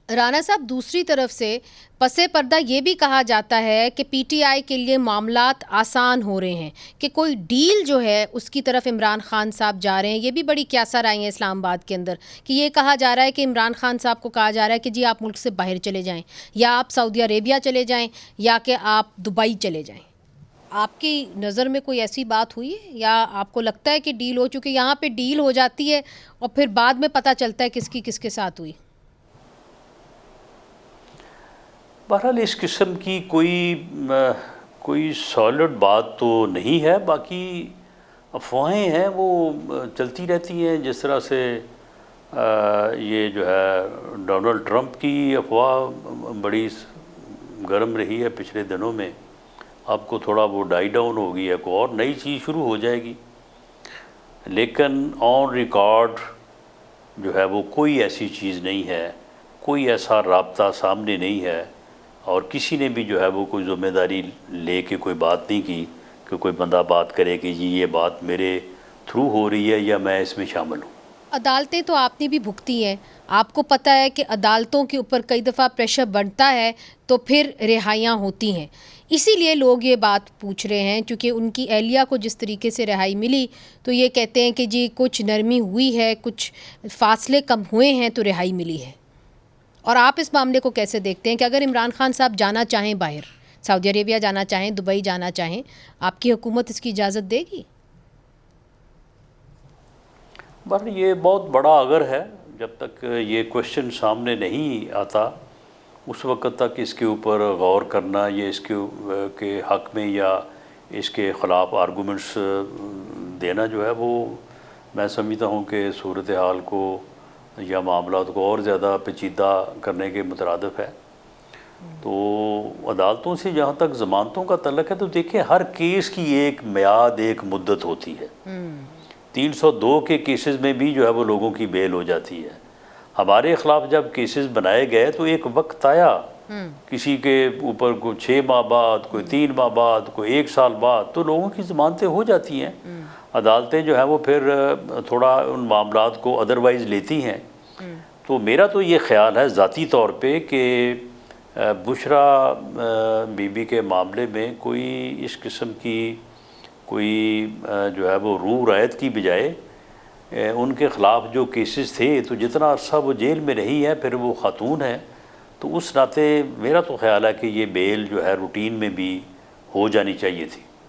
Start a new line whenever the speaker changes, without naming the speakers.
राना साहब, दूसरी तरफ से पसे पर्दा ये भी कहा जाता है कि पीटीआई के लिए मामलात आसान हो रहे हैं, कि कोई डील जो है उसकी तरफ इमरान खान साहब जा रहे हैं। ये भी बड़ी क्यासर आई है इस्लामाबाद के अंदर कि ये कहा जा रहा है कि इमरान खान साहब को कहा जा रहा है कि जी आप मुल्क से बाहर चले जाएं, या आप सऊदी अरेबिया चले जाएं, या कि आप दुबई चले जाएं। आपकी नज़र में कोई ऐसी बात हुई है, या आपको लगता है कि डील हो चुकी? यहाँ पर डील हो जाती है और फिर बाद में पता चलता है किसकी किसके साथ हुई।
बहरहाल इस किस्म की कोई सॉलिड बात तो नहीं है। बाकी अफवाहें हैं वो चलती रहती हैं। जिस तरह से ये जो है डोनाल्ड ट्रंप की अफवाह बड़ी गर्म रही है पिछले दिनों में, आपको थोड़ा वो डाई डाउन हो गई है, कोई और नई चीज़ शुरू हो जाएगी। लेकिन ऑन रिकॉर्ड जो है वो कोई ऐसी चीज़ नहीं है, कोई ऐसा राब्ता सामने नहीं है, और किसी ने भी जो है वो कोई ज़िम्मेदारी ले के कोई बात नहीं की कि कोई बंदा बात करे कि जी ये बात मेरे थ्रू हो रही है या मैं इसमें शामिल हूँ।
अदालतें तो आपने भी भुगती हैं, आपको पता है कि अदालतों के ऊपर कई दफ़ा प्रेशर बढ़ता है तो फिर रिहाइयाँ होती हैं। इसीलिए लोग ये बात पूछ रहे हैं, क्योंकि उनकी अहलिया को जिस तरीके से रिहाई मिली तो ये कहते हैं कि जी कुछ नरमी हुई है, कुछ फासले कम हुए हैं तो रिहाई मिली है। और आप इस मामले को कैसे देखते हैं कि अगर इमरान खान साहब जाना चाहें बाहर, सऊदी अरेबिया जाना चाहें, दुबई जाना चाहें, आपकी हुकूमत इसकी इजाज़त देगी?
बट ये बहुत बड़ा अगर है। जब तक ये क्वेश्चन सामने नहीं आता उस वक़्त तक इसके ऊपर गौर करना, ये इसके के हक़ में या इसके ख़िलाफ़ आर्गूमेंट्स देना जो है वो मैं समझता हूँ कि सूरत हाल को या मामलात को और ज़्यादा पेचीदा करने के मुतरादिफ है। तो अदालतों से जहाँ तक ज़मानतों का तल्लुक़ है तो देखिए हर केस की एक मियाद, एक मुद्दत होती है। 302 के केसेस में भी जो है वो लोगों की बेल हो जाती है। हमारे ख़िलाफ़ जब केसेस बनाए गए तो एक वक्त आया, किसी के ऊपर कोई 6 माह बाद, कोई 3 माह बाद, कोई 1 साल बाद, तो लोगों की ज़मानतें हो जाती हैं। अदालतें जो है वो फिर थोड़ा उन मामलात को अदरवाइज़ लेती हैं। तो मेरा तो ये ख़्याल है ज़ाती तौर पे कि बुशरा बीबी के मामले में कोई इस किस्म की कोई जो है वो रूह रायत की बजाय उनके ख़िलाफ़ जो केसेस थे, तो जितना अरसा वो जेल में रही है, फिर वो ख़ातून है, तो उस नाते मेरा तो ख़्याल है कि ये बेल जो है रूटीन में भी हो जानी चाहिए थी।